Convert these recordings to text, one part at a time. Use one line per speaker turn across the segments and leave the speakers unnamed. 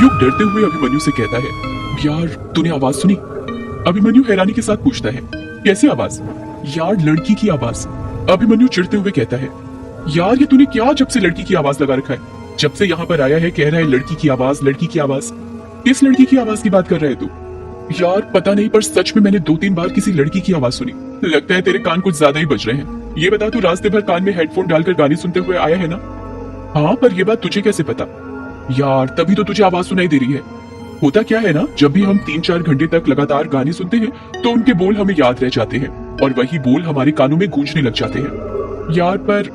युग डरते हुए अभिमन्यु से कहता है, यार तूने आवाज सुनी? अभिमन्यु हैरानी के साथ पूछता है, कैसी आवाज? यार लड़की की आवाज। अभिमन्यु चिढ़ते हुए कहता है, यार ये तूने क्या जब से लड़की की आवाज लगा रखा है? जब से यहाँ पर आया है कह रहा है लड़की की आवाज, लड़की की आवाज। किस लड़की की आवाज की बात कर रहे है तू? यार पता नहीं, पर सच में मैंने 2-3 बार किसी लड़की की आवाज सुनी। लगता है तेरे कान कुछ ज्यादा ही बज रहे हैं। ये बता, तू रास्ते भर कान में हेडफोन डालकर गाने सुनते हुए आया है ना? हाँ, पर ये बात तुझे कैसे पता? यार तभी तो तुझे आवाज सुनाई दे रही है। होता क्या है ना, जब भी हम 3-4 घंटे तक लगातार गाने सुनते हैं तो उनके बोल हमें याद रह जाते हैं और वही बोल हमारे कानों में गूंजने लग जाते हैं। यार पर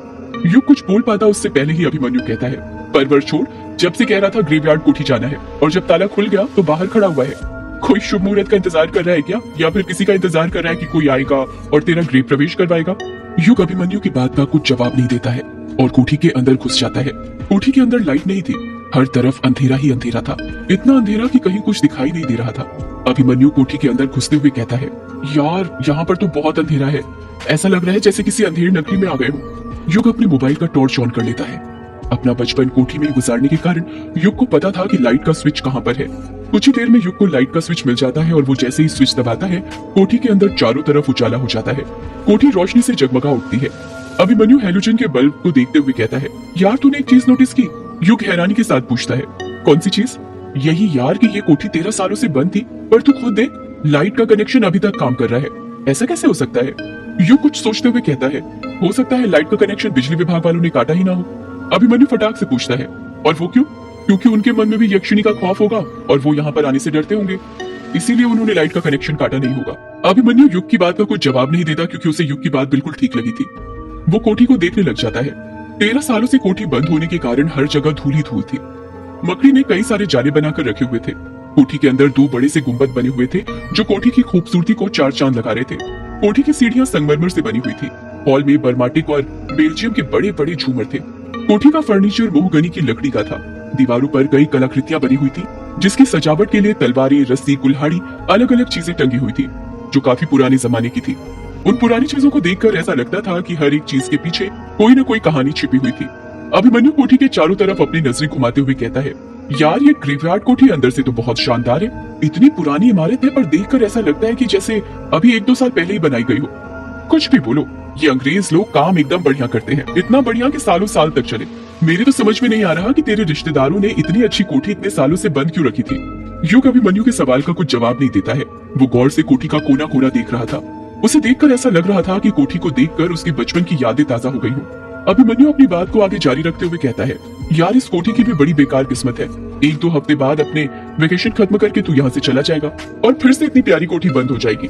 युग कुछ बोल पाता उससे पहले ही अभिमन्यु कहता है, परवर छोड़, जब से कह रहा था ग्रेवयार्ड कोठी जाना है और जब ताला खुल गया तो बाहर खड़ा हुआ है। कोई शुभ मुहूर्त का इंतजार कर रहा है क्या, या फिर किसी का इंतजार कर रहा है कि कोई आएगा और तेरा गृह प्रवेश करवाएगा? युग अभिमन्यु की बात का कुछ जवाब नहीं देता है और कोठी के अंदर घुस जाता है। कोठी के अंदर लाइट नहीं थी, हर तरफ अंधेरा ही अंधेरा था। इतना अंधेरा कि कहीं कुछ दिखाई नहीं दे रहा था। अभिमन्यु कोठी के अंदर घुसते हुए कहता है, यार यहाँ पर तो बहुत अंधेरा है, ऐसा लग रहा है जैसे किसी अंधेरी नगरी में आ गए हो। युग अपने मोबाइल का टॉर्च ऑन कर लेता है। अपना बचपन कोठी में गुजारने के कारण युग को पता था कि लाइट का स्विच कहाँ पर है। कुछ ही देर में युग को लाइट का स्विच मिल जाता है और वो जैसे ही स्विच दबाता है कोठी के अंदर चारों तरफ उजाला हो जाता है। कोठी रोशनी से जगमगा उठती है। अभिमन्यु हेलोजन के बल्ब को देखते हुए कहता है, यार तूने एक चीज नोटिस की? युग हैरानी के साथ पूछता है, कौन सी चीज? यही यार कि ये कोठी 13 सालों से बंद थी, पर तू खुद देख, लाइट का कनेक्शन अभी तक काम कर रहा है। ऐसा कैसे हो सकता है? युग कुछ सोचते हुए कहता है, हो सकता है लाइट का कनेक्शन बिजली विभाग वालों ने काटा ही ना हो। अभिमन्यु फटाक से पूछता है, और वो क्यों? क्योंकि उनके मन में भी यक्षिणी का खौफ होगा और वो यहाँ पर आने से डरते होंगे, इसीलिए उन्होंने लाइट का कनेक्शन काटा नहीं होगा। अभिमन्यु युग की बात का कुछ जवाब नहीं देता क्योंकि उसे युग की बात बिल्कुल ठीक लगी थी। वो कोठी को देखने लग जाता है। 13 सालों से कोठी बंद होने के कारण हर जगह धूल ही धूल थी। मकड़ी ने कई सारे जाले बनाकर रखे हुए थे। कोठी के अंदर 2 बड़े से गुंबद बने हुए थे जो कोठी की खूबसूरती को 4 चांद लगा रहे थे। कोठी की सीढ़ियां संगमरमर से बनी हुई थी। हॉल में बर्माटिक और बेल्जियम के बड़े बड़े झूमर थे। कोठी का फर्नीचर मोहगनी की लकड़ी का था। दीवारों पर कई कलाकृतियां बनी हुई थी जिसकी सजावट के लिए तलवारें, रस्सी, कुल्हाड़ी, अलग अलग चीजें टंगी हुई थी जो काफी पुराने जमाने की थी। उन पुरानी चीजों को देखकर ऐसा लगता था कि हर एक चीज के पीछे कोई न कोई कहानी छिपी हुई थी। अभिमन्यु कोठी के चारों तरफ अपनी नजरें घुमाते हुए कहता है, यार ये ग्रेवयार्ड कोठी अंदर से तो बहुत शानदार है। इतनी पुरानी इमारत है पर देखकर ऐसा लगता है कि जैसे अभी 1-2 साल पहले ही बनाई गई हो। कुछ भी बोलो, ये अंग्रेज लोग काम एकदम बढ़िया करते हैं, इतना बढ़िया कि सालों साल तक चले। मेरे तो समझ में नहीं आ रहा कि तेरे रिश्तेदारों ने इतनी अच्छी कोठी इतने सालों से बंद क्यों रखी थी। युग अभिमन्यु के सवाल का कुछ जवाब नहीं देता है। वो गौर से कोठी का कोना कोना देख रहा था। उसे देखकर ऐसा लग रहा था कि कोठी को देखकर उसके बचपन की यादें ताजा हो गई हो। अभिमन्यु अपनी बात को आगे जारी रखते हुए कहता है, यार इस कोठी की भी बड़ी बेकार किस्मत है। 1-2 हफ्ते बाद अपने वेकेशन खत्म करके तू यहाँ से चला जाएगा और फिर से इतनी प्यारी कोठी बंद हो जाएगी।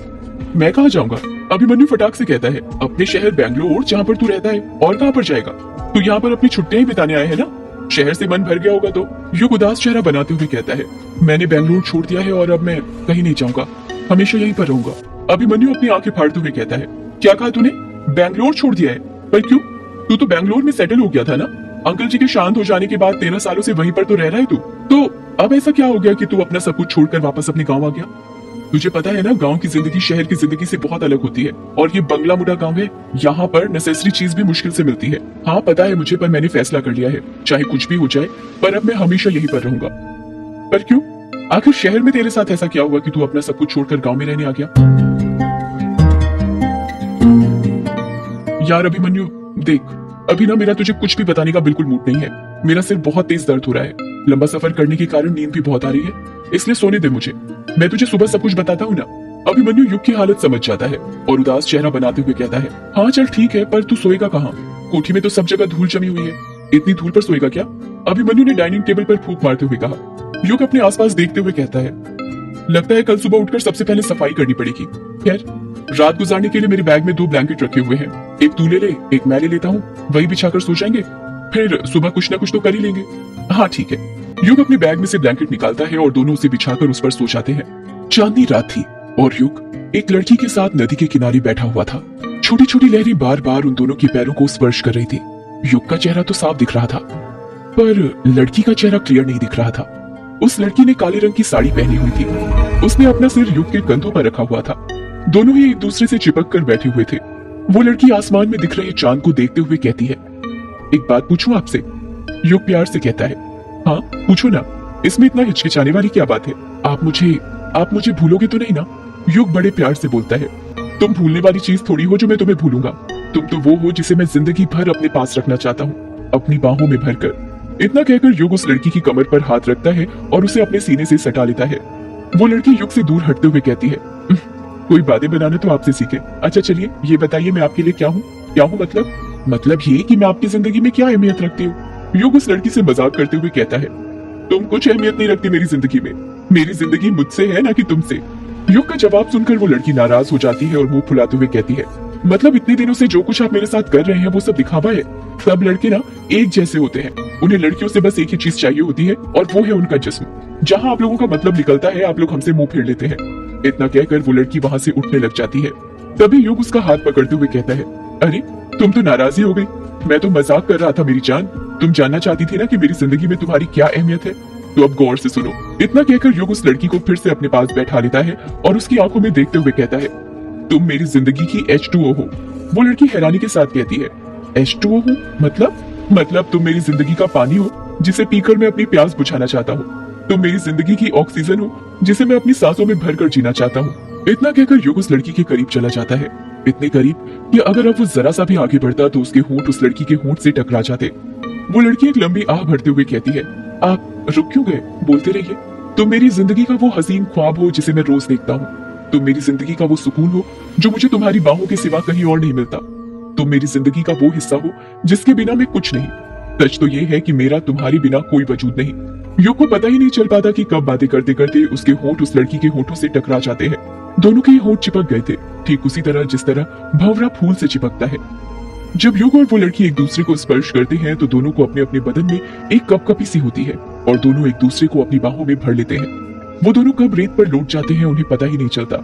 मैं कहाँ जाऊंगा? अभिमन्यु फटाक से कहता है, अपने शहर बेंगलोर जहाँ पर तू रहता है। और कहाँ पर जाएगा? तू यहाँ पर अपनी छुट्टियां ही बिताने आया है ना? शहर से मन भर गया होगा तो। युग उदास चेहरा बनाते हुए कहता है, मैंने बेंगलोर छोड़ दिया है और अब मैं कहीं नहीं जाऊंगा, हमेशा यहीं पर रहूंगा। अभिमन्यु अपनी आंखें फाड़ते हुए कहता है, क्या कहा तूने? बेंगलोर छोड़ दिया है? पर क्यों? तू तो बेंगलोर में सेटल हो गया था ना? अंकल जी के शांत हो जाने के बाद 13 सालों से वहीं पर तो रह रहा है तू। तो अब ऐसा क्या हो गया कि तू अपना सब कुछ छोड़कर वापस अपने गाँव आ गया? तुझे पता है ना, गांव की जिंदगी शहर की जिंदगी से बहुत अलग होती है और ये बंगला मुड़ा गांव है। यहाँ पर नेसेसरी चीज भी मुश्किल से मिलती है। हाँ पता है मुझे, पर मैंने फैसला कर लिया है, चाहे कुछ भी हो जाए, पर अब मैं हमेशा यहीं पर रहूंगा। पर क्यों? आखिर शहर में तेरे साथ ऐसा क्या हुआ कि तू अपना सब कुछ छोड़कर गाँव में रहने आ गया? यार अभिमन्यु देख, अभी ना मेरा तुझे कुछ भी बताने का बिल्कुल मूड नहीं है। मेरा सिर बहुत तेज दर्द हो रहा है। लंबा सफर करने के कारण नींद भी बहुत आ रही है, इसलिए सोने दे मुझे। मैं तुझे सुबह सब कुछ बताता हूँ ना। अभिमन्यु युग की हालत समझ जाता है और उदास चेहरा बनाते हुए कहता है, हाँ चल ठीक है, पर तू सोएगा कहाँ? कोठी में तो सब जगह धूल जमी हुई है, इतनी धूल पर सोएगा क्या? अभिमन्यु ने डाइनिंग टेबल पर फूंक मारते हुए कहा। युग अपने आसपास देखते हुए कहता है, लगता है कल सुबह उठकर सबसे पहले सफाई करनी पड़ेगी। खैर, रात गुजारने के लिए मेरे बैग में 2 ब्लैंकेट रखे हुए हैं, एक तू ले ले, एक मैं ले लेता हूँ, वही बिछाकर सो जाएंगे, फिर सुबह कुछ ना कुछ तो कर ही लेंगे। हाँ ठीक है। युग अपने बैग में से ब्लैंकेट निकालता है और दोनों उसे बिछाकर उस पर सो जाते हैं। चांदनी रात थी और युग एक लड़की के साथ नदी के किनारे बैठा हुआ था। छोटी छोटी लहरें बार बार उन दोनों के पैरों को स्पर्श कर रही थी। युग का चेहरा तो साफ दिख रहा था, पर लड़की का चेहरा क्लियर नहीं दिख रहा था। उस लड़की ने काले रंग की साड़ी पहनी हुई थी। उसने अपना सिर युग के कंधों पर रखा हुआ था। दोनों ही एक दूसरे से चिपक कर बैठे हुए थे। वो लड़की आसमान में दिख रहे चांद को देखते हुए कहती है, एक बात पूछूं आपसे? युग प्यार से कहता है, हाँ पूछो ना। इसमें इतना हिचकिचाने वाली क्या बात है? आप मुझे भूलोगे तो नहीं ना? युग बड़े प्यार से बोलता है। तुम भूलने वाली चीज थोड़ी हो जो मैं तुम्हें भूलूंगा। तुम तो वो हो जिसे मैं जिंदगी भर अपने पास रखना चाहता हूँ, अपनी बाहों में भरकर। इतना कहकर युग उस लड़की की कमर पर हाथ रखता है और उसे अपने सीने से सटा लेता है। वो लड़की युग से दूर हटते हुए कहती है, कोई बातें बनाना तो आपसे सीखे। अच्छा चलिए ये बताइए मैं आपके लिए क्या हूँ? क्या हूँ मतलब ये कि मैं आपकी जिंदगी में क्या अहमियत रखती हूँ? युग उस लड़की से मजाक करते हुए कहता है, तुम कुछ अहमियत नहीं रखती मेरी जिंदगी में। मेरी जिंदगी मुझसे है ना कि तुमसे। युग का जवाब सुनकर वो लड़की नाराज हो जाती है और मुंह फुलाते हुए कहती है, मतलब इतने दिनों से जो कुछ आप मेरे साथ कर रहे हैं वो सब दिखावा है। सब लड़के ना एक जैसे होते हैं, उन्हें लड़कियों से बस एक ही चीज चाहिए होती है और वो है उनका जिस्म। जहाँ आप लोगों का मतलब निकलता है आप लोग हमसे मुंह फेर लेते हैं। इतना कहकर वो लड़की वहां से उठने लग जाती है। तभी युग उसका हाथ पकड़ते हुए कहता है, अरे तुम तो नाराज ही हो गई। मैं तो मजाक कर रहा था मेरी जान। तुम जानना चाहती थी ना कि मेरी जिंदगी में तुम्हारी क्या अहमियत है? तो अब गौर से सुनो। इतना कहकर युग उस लड़की को फिर से अपने पास बैठा लेता है और उसकी आंखों में देखते हुए कहता है, तुम मेरी जिंदगी की H2O हो। वो लड़की हैरानी के साथ कहती है, H2O हो? मतलब तुम मेरी जिंदगी का पानी हो जिसे पीकर मैं अपनी प्यास बुझाना चाहता हूँ। तुम मेरी जिंदगी की ऑक्सीजन हो जिसे मैं अपनी सांसों में भरकर जीना चाहता हूँ। इतना कहकर युग उस लड़की के करीब चला जाता है, इतने करीब कि अगर अब वो जरा सा भी आगे बढ़ता तो उसके होंठ उस लड़की के होंठ से टकरा जाते। वो लड़की एक लंबी आह भरते हुए कहती है, आप रुक क्यों गए? बोलते रहिए। तुम मेरी जिंदगी का वो हसीन ख्वाब हो जिसे मैं रोज देखता हूँ। तुम मेरी जिंदगी का वो सुकून हो जो मुझे तुम्हारी बाहों के सिवा कहीं और नहीं मिलता। तुम मेरी जिंदगी का वो हिस्सा हो जिसके बिना मैं कुछ नहीं। सच तो ये है कि मेरा तुम्हारे बिना कोई वजूद नहीं। युग को पता ही नहीं चल पाता कि कब बातें करते करते उसके होंठ उस लड़की के होंठों से टकरा जाते हैं। दोनों के होंठ चिपक गए थे, ठीक उसी तरह जिस तरह भंवरा फूल से चिपकता है। जब युग और वो लड़की एक दूसरे को स्पर्श करते हैं तो दोनों को अपने अपने बदन में एक कपकपी सी होती है और दोनों एक दूसरे को अपनी बाहों में भर लेते हैं। वो दोनों कब रेत पर लौट जाते हैं उन्हें पता ही नहीं चलता।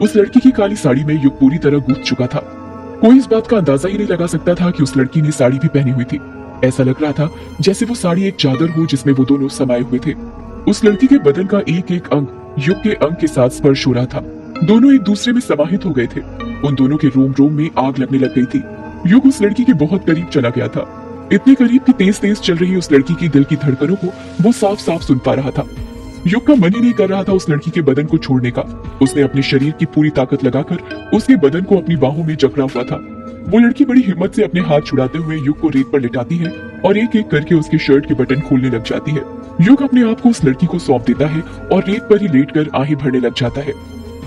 उस लड़की की काली साड़ी में युग पूरी तरह गूंथ चुका था। कोई इस बात का अंदाजा ही नहीं लगा सकता था कि उस लड़की ने साड़ी भी पहनी हुई थी। ऐसा लग रहा था जैसे वो साड़ी एक चादर हो जिसमें वो दोनों समाये हुए थे। उस लड़की के बदन का एक एक अंग युग के अंग के साथ स्पर्श हो रहा था। दोनों एक दूसरे में समाहित हो गए थे। उन दोनों के रोम रोम में आग लगने लग गई थी। युग उस लड़की के बहुत करीब चला गया था, इतने करीब कि तेज तेज चल रही उस लड़की की दिल की धड़कनों को वो साफ साफ सुन पा रहा था। युग का मन ही नहीं कर रहा था उस लड़की के बदन को छोड़ने का। उसने अपने शरीर की पूरी ताकत लगाकर उसके बदन को अपनी बाहों में जकड़ा हुआ था। वो लड़की बड़ी हिम्मत से अपने हाथ छुड़ाते हुए युग को रेत पर लिटाती है और एक एक करके उसके शर्ट के बटन खोलने लग जाती है। युग अपने आप को उस लड़की को सौंप देता है और रेत पर ही लेटकर आहें भरने लग जाता है।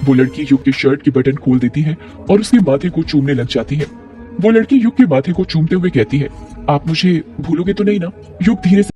वो लड़की युग के शर्ट के बटन खोल देती है और उसके माथे को चूमने लग जाती है। वो लड़की युग के माथे को चूमते हुए कहती है, आप मुझे भूलोगे तो नहीं ना? युग धीरे से